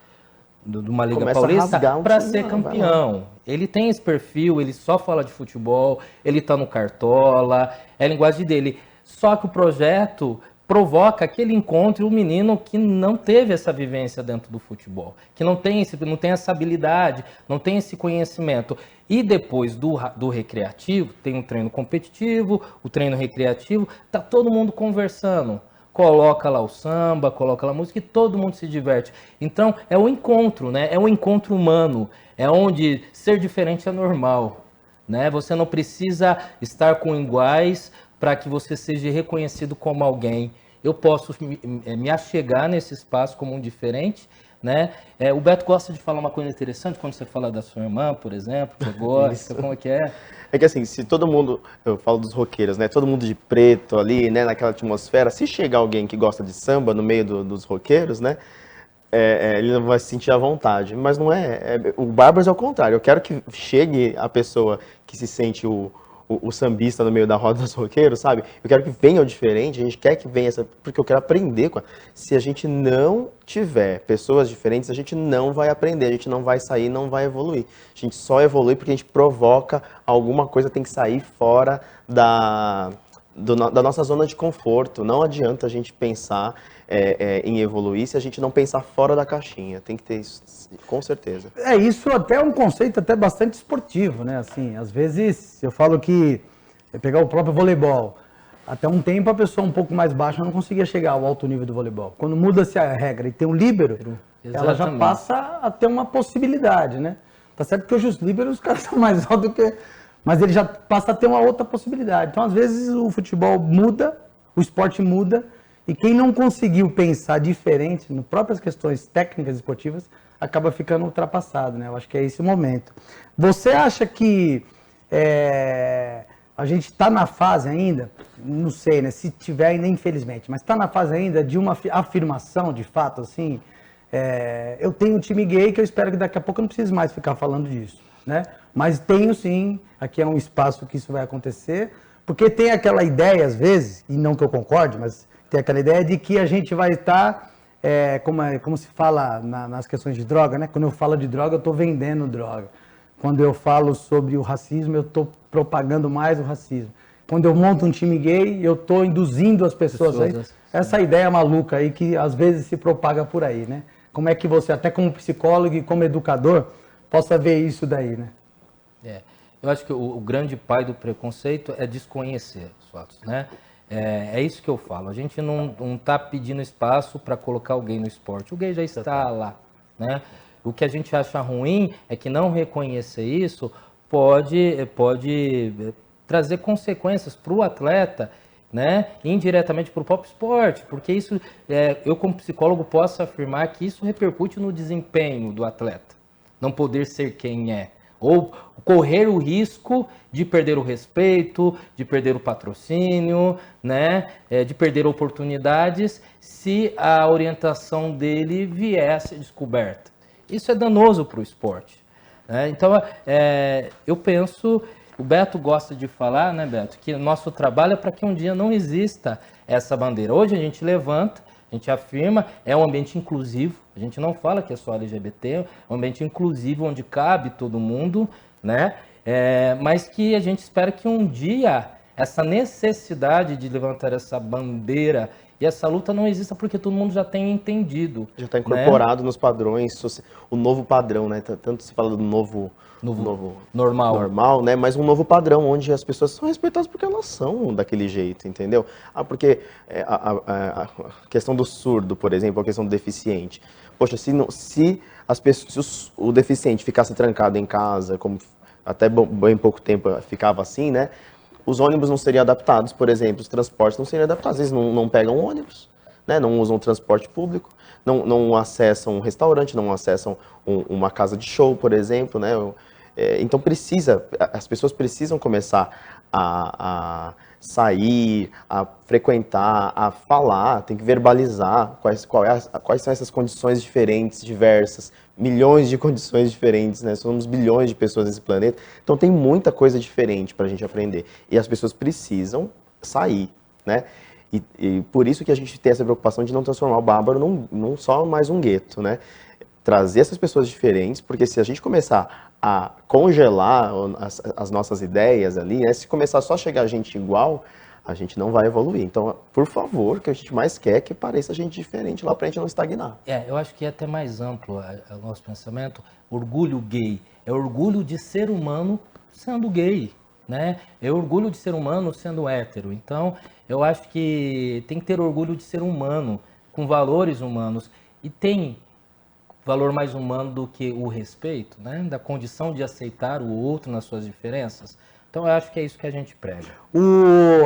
de uma Liga Começa a Paulista, rasgar um para time, ser vai campeão. Ele tem esse perfil, ele só fala de futebol, ele tá no Cartola, é a linguagem dele. Só que o projeto provoca aquele encontro e o menino que não teve essa vivência dentro do futebol, que não tem essa habilidade, não tem esse conhecimento. E depois do recreativo, tem um treino competitivo, o treino recreativo, tá todo mundo conversando. Coloca lá o samba, coloca lá a música e todo mundo se diverte. Então, é o encontro, né? É o encontro humano. É onde ser diferente é normal, né? Você não precisa estar com iguais para que você seja reconhecido como alguém. Eu posso me achegar nesse espaço como um diferente, né? O Beto gosta de falar uma coisa interessante quando você fala da sua irmã, por exemplo, que você gosta, como é que é? É que assim, se todo mundo, eu falo dos roqueiros, né? Todo mundo de preto ali, né? Naquela atmosfera, se chegar alguém que gosta de samba no meio dos roqueiros, né? Ele não vai se sentir à vontade. Mas não o Bárbaros é o contrário. Eu quero que chegue a pessoa que se sente o sambista no meio da roda dos roqueiros, sabe? Eu quero que venha o diferente, a gente quer que venha porque eu quero aprender. Se a gente não tiver pessoas diferentes, a gente não vai aprender, a gente não vai sair, não vai evoluir. A gente só evolui porque a gente provoca alguma coisa, tem que sair fora da nossa zona de conforto. Não adianta a gente pensar em evoluir se a gente não pensar fora da caixinha. Tem que ter isso, com certeza. Isso até é um conceito até bastante esportivo, né? Assim, às vezes eu falo que pegar o próprio voleibol, até um tempo a pessoa um pouco mais baixa não conseguia chegar ao alto nível do voleibol. Quando muda-se a regra e tem um líbero, ela já Exatamente. passa a ter uma possibilidade, né? Tá certo que hoje os líberos, os caras são mais altos do que... Mas ele já passa a ter uma outra possibilidade. Então, às vezes, o futebol muda, o esporte muda, E quem não conseguiu pensar diferente nas próprias questões técnicas esportivas acaba ficando ultrapassado, né? Eu acho que é esse o momento. Você acha que a gente está na fase ainda, não sei, né? Se tiver ainda, infelizmente, mas está na fase ainda de uma afirmação, de fato, assim, eu tenho um time gay que eu espero que daqui a pouco eu não precise mais ficar falando disso, né? Mas tenho sim, aqui é um espaço que isso vai acontecer, porque tem aquela ideia, às vezes, e não que eu concorde, mas tem aquela ideia de que a gente vai estar, como se fala nas questões de droga, né? Quando eu falo de droga, eu estou vendendo droga. Quando eu falo sobre o racismo, eu estou propagando mais o racismo. Quando eu monto um time gay, eu estou induzindo as pessoas aí. Essa ideia maluca aí que às vezes se propaga por aí, né? Como é que você, até como psicólogo e como educador, possa ver isso daí, né? Eu acho que o grande pai do preconceito é desconhecer os fatos, né? É isso que eu falo. A gente não está pedindo espaço para colocar alguém no esporte. O gay já está lá, né? O que a gente acha ruim é que não reconhecer isso pode trazer consequências para o atleta, né? Indiretamente para o próprio esporte, porque isso, eu como psicólogo posso afirmar que isso repercute no desempenho do atleta, não poder ser quem é, ou correr o risco de perder o respeito, de perder o patrocínio, né? De perder oportunidades se a orientação dele vier a ser descoberta. Isso é danoso para o esporte, né? Então, eu penso, o Beto gosta de falar, né, Beto, que o nosso trabalho é para que um dia não exista essa bandeira. Hoje a gente levanta, a gente afirma, é um ambiente inclusivo, a gente não fala que é só LGBT, é um ambiente inclusivo onde cabe todo mundo, né? Mas que a gente espera que um dia essa necessidade de levantar essa bandeira e essa luta não exista porque todo mundo já tem entendido. Já está incorporado, né, nos padrões, o novo padrão, né? Tanto se fala do novo normal, né? Mas um novo padrão onde as pessoas são respeitadas porque elas são daquele jeito, entendeu? Porque a questão do surdo, por exemplo, a questão do deficiente. Poxa, se o deficiente ficasse trancado em casa, como até bem pouco tempo ficava assim, né? Os ônibus não seriam adaptados, por exemplo, os transportes não seriam adaptados. Eles não pegam ônibus, né? Não usam transporte público, não acessam um restaurante, não acessam uma casa de show, por exemplo, né? Então as pessoas precisam começar a sair, a frequentar, a falar, tem que verbalizar quais são essas condições diferentes, diversas, milhões de condições diferentes, né? Somos bilhões de pessoas nesse planeta, então tem muita coisa diferente para a gente aprender. E as pessoas precisam sair, né? E por isso que a gente tem essa preocupação de não transformar o Bárbaro num só mais um gueto, né? Trazer essas pessoas diferentes, porque se a gente começar a congelar as nossas ideias ali, né? Se começar só a chegar gente igual, a gente não vai evoluir. Então, por favor, o que a gente mais quer é que pareça gente diferente lá pra gente não estagnar. Eu acho que é até mais amplo o nosso pensamento. Orgulho gay é orgulho de ser humano sendo gay, né? É orgulho de ser humano sendo hétero. Então, eu acho que tem que ter orgulho de ser humano, com valores humanos. E tem valor mais humano do que o respeito, né? Da condição de aceitar o outro nas suas diferenças. Então, eu acho que é isso que a gente prega.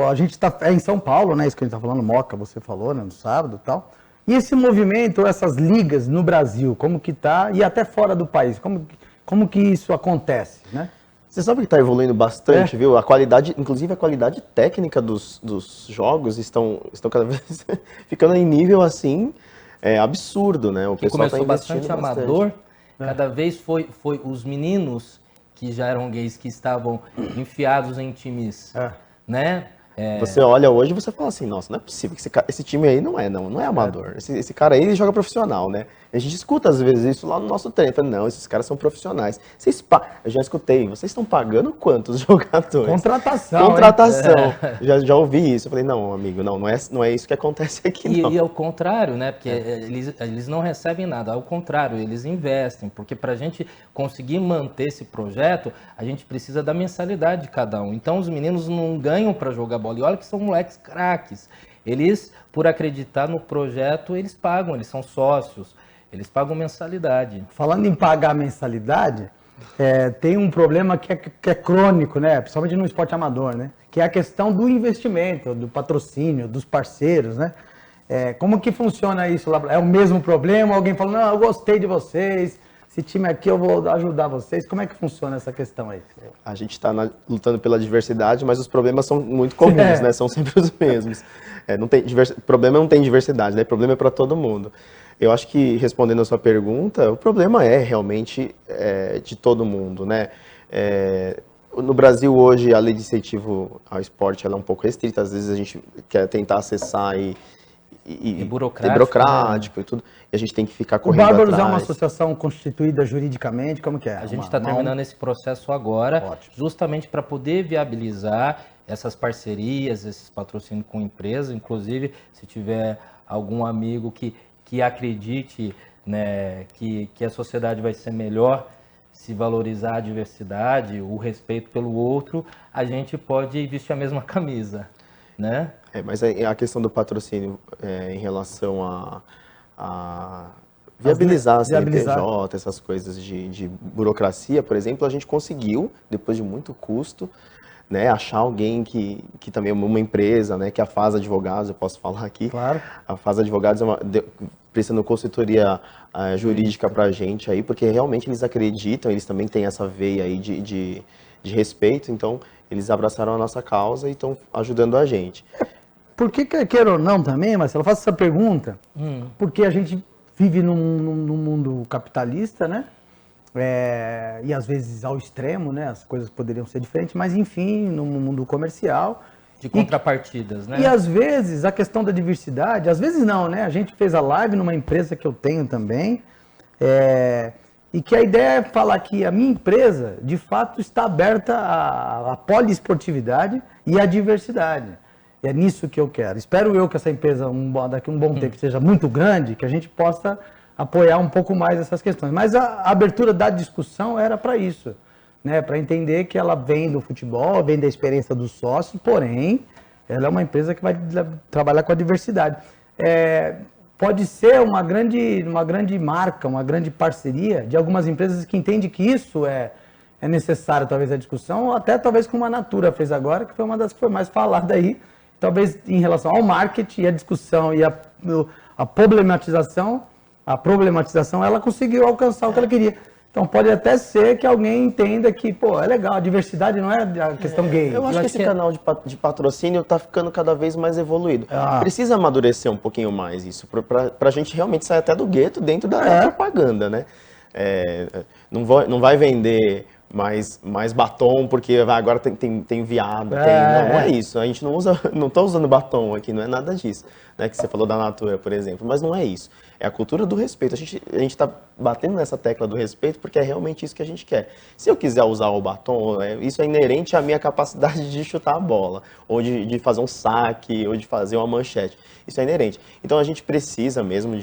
A gente está em São Paulo, né? Isso que a gente está falando, Moca, você falou, né? No sábado e tal. E esse movimento, essas ligas no Brasil, como que tá? E até fora do país, como que isso acontece, né? Você sabe que está evoluindo bastante, viu? A qualidade, inclusive a qualidade técnica dos jogos estão cada vez ficando em nível assim absurdo, né? O que pessoal começou bastante amador, cada vez foi os meninos que já eram gays, que estavam enfiados em times, né? Você olha hoje e você fala assim, nossa, não é possível que esse time aí não é amador. Esse cara aí, ele joga profissional, né? A gente escuta às vezes isso lá no nosso treino. Fala, não, esses caras são profissionais. Eu já escutei, vocês estão pagando quantos jogadores? Contratação. Já ouvi isso. Eu falei, não, amigo, não é isso que acontece aqui, não. E ao contrário, né? Porque eles não recebem nada, ao contrário, eles investem. Porque para a gente conseguir manter esse projeto, a gente precisa da mensalidade de cada um. Então os meninos não ganham para jogar bola. E olha que são moleques craques. Eles, por acreditar no projeto, eles pagam, eles são sócios. Eles pagam mensalidade. Falando em pagar mensalidade, tem um problema que é crônico, né? Principalmente no esporte amador, né? Que é a questão do investimento, do patrocínio, dos parceiros, né? Como que funciona isso lá? É o mesmo problema? Alguém fala, não, eu gostei de vocês, esse time aqui eu vou ajudar vocês. Como é que funciona essa questão aí? A gente está lutando pela diversidade, mas os problemas são muito comuns, né? São sempre os mesmos. Problema não tem diversidade, né? Problema é para todo mundo. Eu acho que, respondendo a sua pergunta, o problema é realmente de todo mundo, né? No Brasil, hoje, a lei de incentivo ao esporte ela é um pouco restrita. Às vezes a gente quer tentar acessar e burocrático, né? E tudo. E a gente tem que ficar correndo atrás. O Bárbaros é uma associação constituída juridicamente? Como que é? A gente está terminando esse processo agora, justamente para poder viabilizar essas parcerias, esses patrocínios com empresas. Inclusive, se tiver algum amigo que acredite, né, que a sociedade vai ser melhor se valorizar a diversidade, o respeito pelo outro, a gente pode vestir a mesma camisa, né? Mas a questão do patrocínio em relação a viabilizar a CNPJ, essas coisas de burocracia, por exemplo, a gente conseguiu, depois de muito custo, né, achar alguém que também é uma empresa, né, que é a FAS Advogados, eu posso falar aqui. Claro. A FAS Advogados prestando consultoria jurídica para a gente aí, porque realmente eles acreditam, eles também têm essa veia aí de respeito, então eles abraçaram a nossa causa e estão ajudando a gente. Por que, quer ou não também, Marcelo, eu faço essa pergunta, porque a gente vive num mundo capitalista, né? E às vezes ao extremo, né? As coisas poderiam ser diferentes, mas enfim, no mundo comercial. De contrapartidas, né? E às vezes a questão da diversidade, às vezes não, né? A gente fez a live numa empresa que eu tenho também, e que a ideia é falar que a minha empresa, de fato, está aberta à poliesportividade e à diversidade. É nisso que eu quero. Espero eu que essa empresa, daqui a um bom tempo, seja muito grande, que a gente possa apoiar um pouco mais essas questões. Mas a abertura da discussão era para isso, né? Para entender que ela vem do futebol, vem da experiência do sócio, porém, ela é uma empresa que vai trabalhar com a diversidade. Pode ser uma grande marca, uma grande parceria de algumas empresas que entendem que isso é necessário, talvez, a discussão, ou até talvez como a Natura fez agora, que foi uma das que foi mais falada aí, talvez em relação ao marketing e a discussão e a problematização, ela conseguiu alcançar o que ela queria. Então pode até ser que alguém entenda que, é legal, a diversidade não é a questão gay. Eu acho que esse canal de patrocínio está ficando cada vez mais evoluído. Precisa amadurecer um pouquinho mais isso, para a gente realmente sair até do gueto dentro da propaganda, né? Não vai vender mais batom, porque agora tem viado. Não é isso. A gente não está usando batom aqui, não é nada disso. Né, que você falou da Natura, por exemplo, mas não é isso. É a cultura do respeito. A gente está batendo nessa tecla do respeito porque é realmente isso que a gente quer. Se eu quiser usar o batom, isso é inerente à minha capacidade de chutar a bola, ou de fazer um saque, ou de fazer uma manchete. Isso é inerente. Então a gente precisa mesmo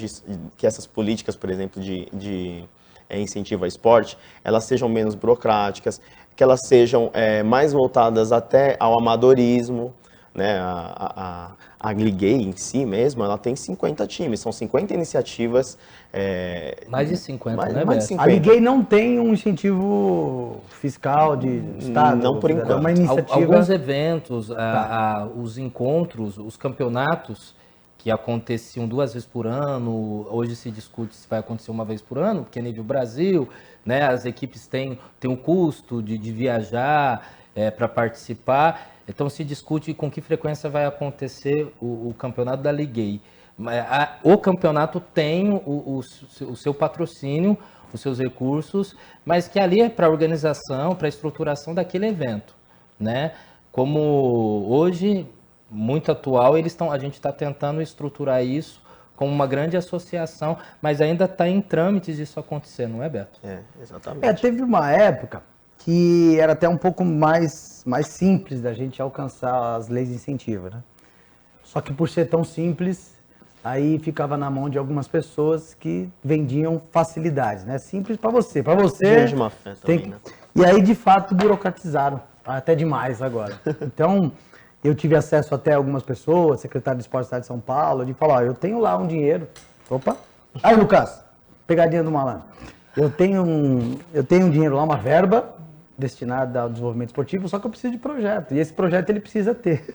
que essas políticas, por exemplo, de incentivo ao esporte, elas sejam menos burocráticas, que elas sejam mais voltadas até ao amadorismo, né? A Gay em si mesmo, ela tem 50 times, são 50 iniciativas. Mais de 50, né, mais de 50. A Gay não tem um incentivo fiscal de Estado? Não, por enquanto. Uma iniciativa... Alguns eventos, os encontros, os campeonatos que aconteciam 2 vezes por ano, hoje se discute se vai acontecer 1 vez por ano, porque nível Brasil, né, as equipes têm o custo de viajar para participar. Então se discute com que frequência vai acontecer o campeonato da Liga. O campeonato tem o seu patrocínio, os seus recursos, mas que ali é para a organização, para a estruturação daquele evento, né? Como hoje, muito atual, a gente está tentando estruturar isso como uma grande associação, mas ainda está em trâmites isso acontecer, não é, Beto? Exatamente. Teve uma época que era até um pouco mais simples da gente alcançar as leis de incentivo, né? Só que por ser tão simples, aí ficava na mão de algumas pessoas que vendiam facilidades, né? Simples para você. Para você... de má fé também, né? E aí, de fato, burocratizaram. Até demais agora. Então, eu tive acesso até a algumas pessoas, secretário de Esporte do Estado de São Paulo, de falar, eu tenho lá um dinheiro. Opa! Aí, Lucas, pegadinha do malandro. Eu tenho um dinheiro lá, uma verba destinada ao desenvolvimento esportivo, só que eu preciso de projeto. E esse projeto ele precisa ter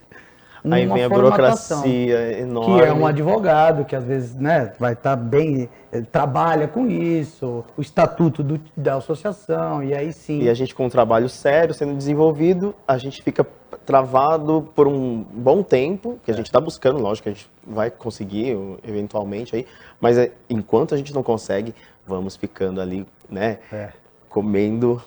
Aí vem a burocracia enorme. Que é um advogado, que às vezes, né, vai estar bem, trabalha com isso, o estatuto da associação, e aí sim. E a gente com um trabalho sério sendo desenvolvido, a gente fica travado por um bom tempo, que a gente está buscando, lógico que a gente vai conseguir eventualmente aí, mas enquanto a gente não consegue, vamos ficando ali, né, comendo.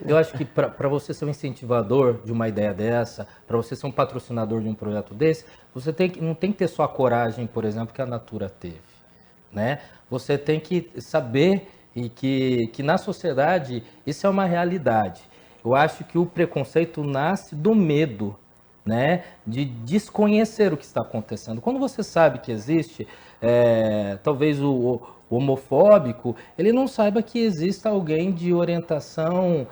Eu acho que para você ser um incentivador de uma ideia dessa, para você ser um patrocinador de um projeto desse, você não tem que ter só a coragem, por exemplo, que a Natura teve, né? Você tem que saber que na sociedade isso é uma realidade. Eu acho que o preconceito nasce do medo, né? De desconhecer o que está acontecendo. Quando você sabe que existe, talvez o homofóbico, ele não saiba que exista alguém de orientação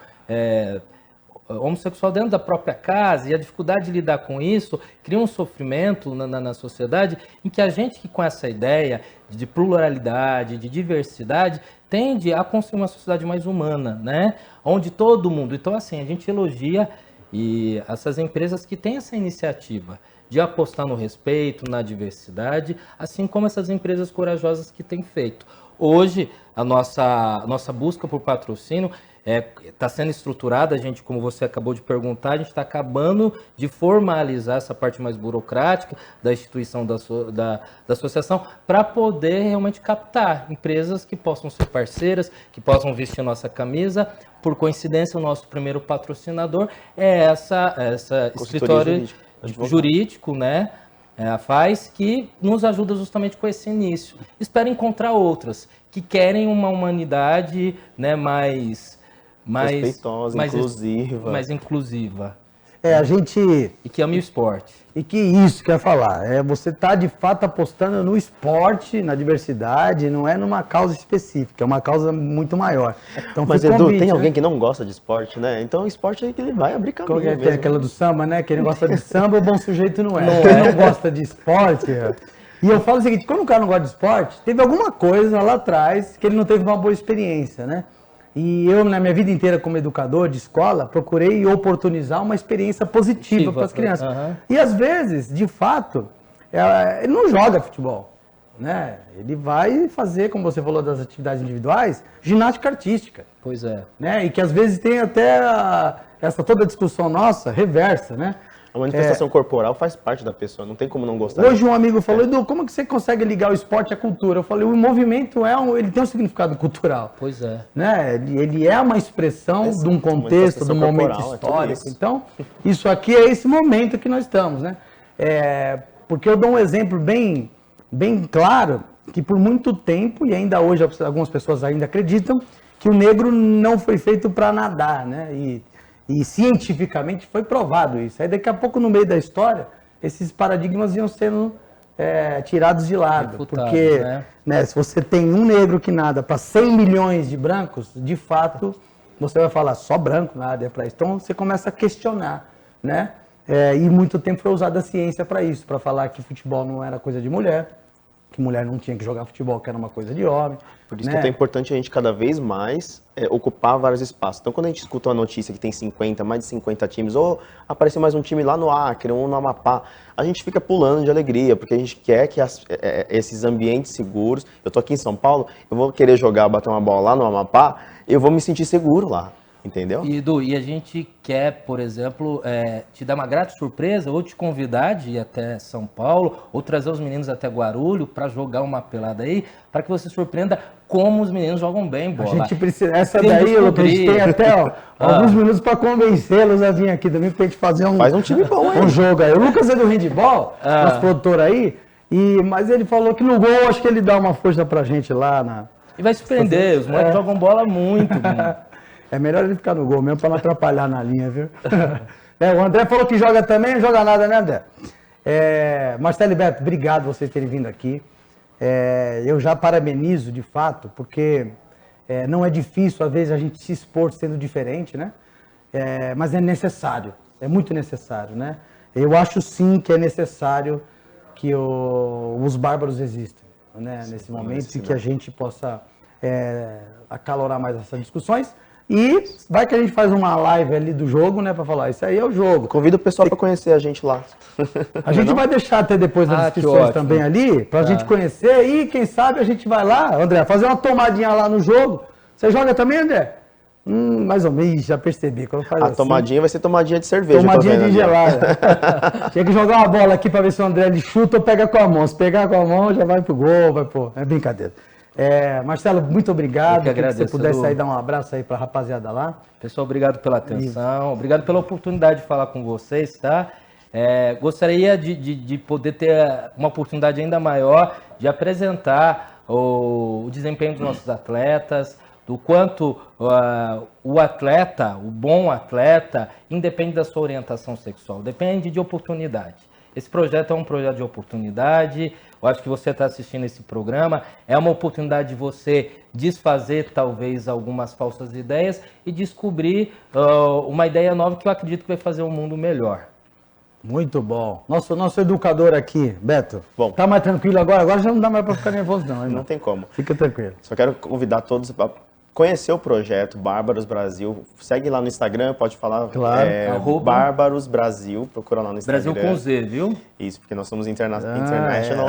homossexual dentro da própria casa, e a dificuldade de lidar com isso cria um sofrimento na sociedade, em que a gente que com essa ideia de pluralidade, de diversidade, tende a construir uma sociedade mais humana, né? Onde todo mundo... Então, assim, a gente elogia e essas empresas que têm essa iniciativa de apostar no respeito, na diversidade, assim como essas empresas corajosas que têm feito. Hoje, a nossa busca por patrocínio está sendo estruturada, a gente, como você acabou de perguntar, a gente está acabando de formalizar essa parte mais burocrática da instituição da associação para poder realmente captar empresas que possam ser parceiras, que possam vestir nossa camisa. Por coincidência, o nosso primeiro patrocinador é essa escritório jurídico, né? A FAIS, que nos ajuda justamente com esse início. Espero encontrar outras que querem uma humanidade, né, mais respeitosa, inclusiva. Mais inclusiva. A gente... E que ama o esporte. E que isso quer falar, você está de fato apostando no esporte, na diversidade, não é numa causa específica, é uma causa muito maior. Então, mas Edu, tem alguém que não gosta de esporte, né? Então o esporte é que ele vai abrir caminho mesmo. Tem aquela do samba, né? Quem não gosta de samba, o bom sujeito não é. Quem não gosta de esporte... E eu falo o seguinte, quando o cara não gosta de esporte, teve alguma coisa lá atrás que ele não teve uma boa experiência, né? E eu, na minha vida inteira como educador de escola, procurei oportunizar uma experiência positiva para as crianças. E às vezes, de fato, ele não joga futebol, né? Ele vai fazer, como você falou das atividades individuais, ginástica artística. Pois é. Né? E que às vezes tem até toda a discussão nossa reversa, né? A manifestação corporal faz parte da pessoa, não tem como não gostar. Hoje um amigo falou, Edu, como que você consegue ligar o esporte à cultura? Eu falei, o movimento ele tem um significado cultural. Pois é. Né? Ele é uma expressão de um contexto, de um momento histórico. Então, isso aqui é esse momento que nós estamos, né? Porque eu dou um exemplo bem claro, que por muito tempo, e ainda hoje algumas pessoas ainda acreditam, que o negro não foi feito para nadar, né? E cientificamente foi provado isso. Aí daqui a pouco, no meio da história, esses paradigmas iam sendo tirados de lado. Refutados, porque né, se você tem um negro que nada para 100 milhões de brancos, de fato, você vai falar só branco nada é para isso. Então você começa a questionar, né? E muito tempo foi usada a ciência para isso, para falar que futebol não era coisa de mulher, que mulher não tinha que jogar futebol, que era uma coisa de homem. Por isso que é importante a gente cada vez mais ocupar vários espaços. Então, quando a gente escuta uma notícia que tem mais de 50 times, ou apareceu mais um time lá no Acre, ou no Amapá, a gente fica pulando de alegria, porque a gente quer que esses ambientes seguros... Eu tô aqui em São Paulo, eu vou querer bater uma bola lá no Amapá, eu vou me sentir seguro lá. Entendeu? E, Edu, e a gente quer, por exemplo, te dar uma grata surpresa ou te convidar de ir até São Paulo ou trazer os meninos até Guarulhos para jogar uma pelada aí, para que você surpreenda como os meninos jogam bem bola. A gente precisa, essa daí, Lucas, a gente tem até alguns minutos para convencê-los a vir aqui também para a gente fazer um time bom, hein? Um jogo aí. O Lucas é do handball, nosso produtor aí, mas ele falou que no gol acho que ele dá uma força pra gente lá na... E vai surpreender, os moleques jogam bola muito, mano. É melhor ele ficar no gol mesmo para não atrapalhar na linha, viu? O André falou que joga também, não joga nada, né, André? Marcelo e Beto, obrigado vocês terem vindo aqui. Eu já parabenizo, de fato, porque não é difícil, às vezes, a gente se expor sendo diferente, né? Mas é necessário, é muito necessário, né? Eu acho sim que é necessário que os bárbaros existam, né? Nesse momento, e que a gente possa acalorar mais essas discussões. E vai que a gente faz uma live ali do jogo, né? Pra falar, isso aí é o jogo. Convido o pessoal para conhecer a gente lá. A gente vai deixar até depois das inscrições também ali, pra gente conhecer. E quem sabe a gente vai lá, André, fazer uma tomadinha lá no jogo. Você joga também, André? Mais ou menos, já percebi. Quando faz A assim, tomadinha vai ser tomadinha de cerveja. tomadinha de gelada. Tinha que jogar uma bola aqui pra ver se o André ele chuta ou pega com a mão. Se pegar com a mão, já vai pro gol, vai pro... É brincadeira. Marcelo, muito obrigado. Eu que agradeço, se você pudesse Edu. aí dar um abraço aí pra rapaziada lá. Pessoal, obrigado pela atenção, obrigado pela oportunidade de falar com vocês, tá? Gostaria de poder ter uma oportunidade ainda maior de apresentar o desempenho dos nossos atletas, do quanto o atleta, o bom atleta, independe da sua orientação sexual, depende de oportunidade. Esse projeto é um projeto de oportunidade. Eu acho que você está assistindo esse programa. É uma oportunidade de você desfazer, talvez, algumas falsas ideias e descobrir uma ideia nova que eu acredito que vai fazer o mundo melhor. Muito bom. Nosso educador aqui, Beto, Bom. tá mais tranquilo agora? Agora já não dá mais para ficar nervoso não, irmão. Não tem como. Fica tranquilo. Só quero convidar todos para conhecer o projeto Bárbaros Brasil. Segue lá no Instagram, pode falar. Claro. Bárbaros Brasil, procura lá no Instagram. Brasil com Z, viu? Isso, porque nós somos international.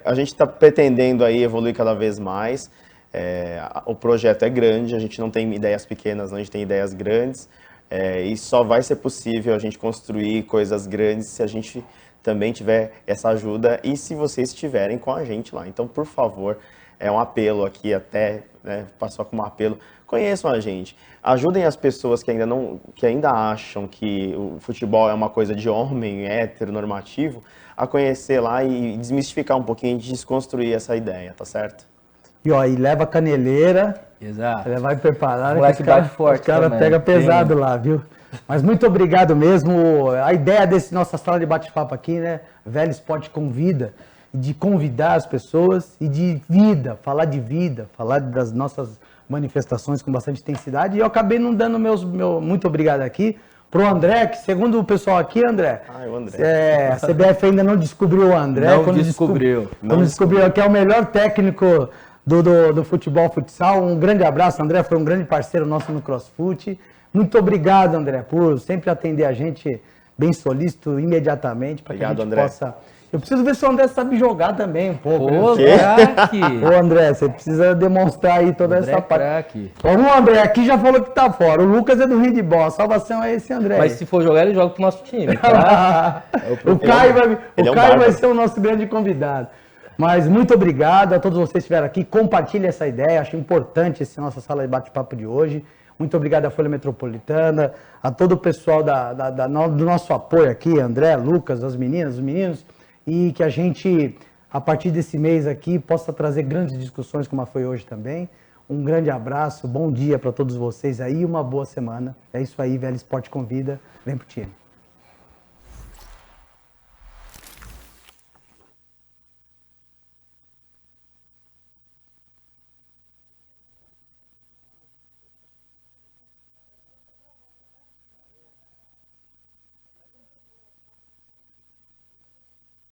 A gente está pretendendo aí evoluir cada vez mais. O projeto é grande, a gente não tem ideias pequenas, não, a gente tem ideias grandes. E só vai ser possível a gente construir coisas grandes se a gente também tiver essa ajuda e se vocês estiverem com a gente lá. Então, por favor, é um apelo aqui até, né, passou como um apelo, conheçam a gente. Ajudem as pessoas que ainda acham que o futebol é uma coisa de homem, heteronormativo, a conhecer lá e desmistificar um pouquinho, desconstruir essa ideia, tá certo? E leva caneleira. Exato. Ela vai preparar. O moleque bate forte. Os caras pegam pesado lá, viu? Mas muito obrigado mesmo. A ideia desse nossa sala de bate-papo aqui, né? Velho Esporte convida, de convidar as pessoas e de vida, falar das nossas manifestações com bastante intensidade. E eu acabei não dando meu muito obrigado aqui pro André, que segundo o pessoal aqui, André, O André. a CBF ainda não descobriu o André. Não descobriu. Quando descobriu que é o melhor técnico do futebol futsal. Um grande abraço, André, foi um grande parceiro nosso no CrossFoot. Muito obrigado, André, por sempre atender a gente bem solícito, imediatamente, para que a gente André. possa... Eu preciso ver se o André sabe jogar também um pouco. Ô, né? craque! Ô, André, você precisa demonstrar aí toda André essa é parte. craque. O André aqui já falou que tá fora. O Lucas é do handball. A salvação é esse André. Mas se for jogar, ele joga pro nosso time, tá? O Caio Ele é um vai bárbaro. ser o nosso grande convidado. Mas muito obrigado a todos vocês que estiveram aqui. Compartilhe essa ideia. Acho importante essa nossa sala de bate-papo de hoje. Muito obrigado à Folha Metropolitana, a todo o pessoal do nosso apoio aqui, André, Lucas, as meninas, os meninos, e que a gente, a partir desse mês aqui, possa trazer grandes discussões, como foi hoje também. Um grande abraço, bom dia para todos vocês aí, uma boa semana. É isso aí, Velho Esporte convida. Vem pro time.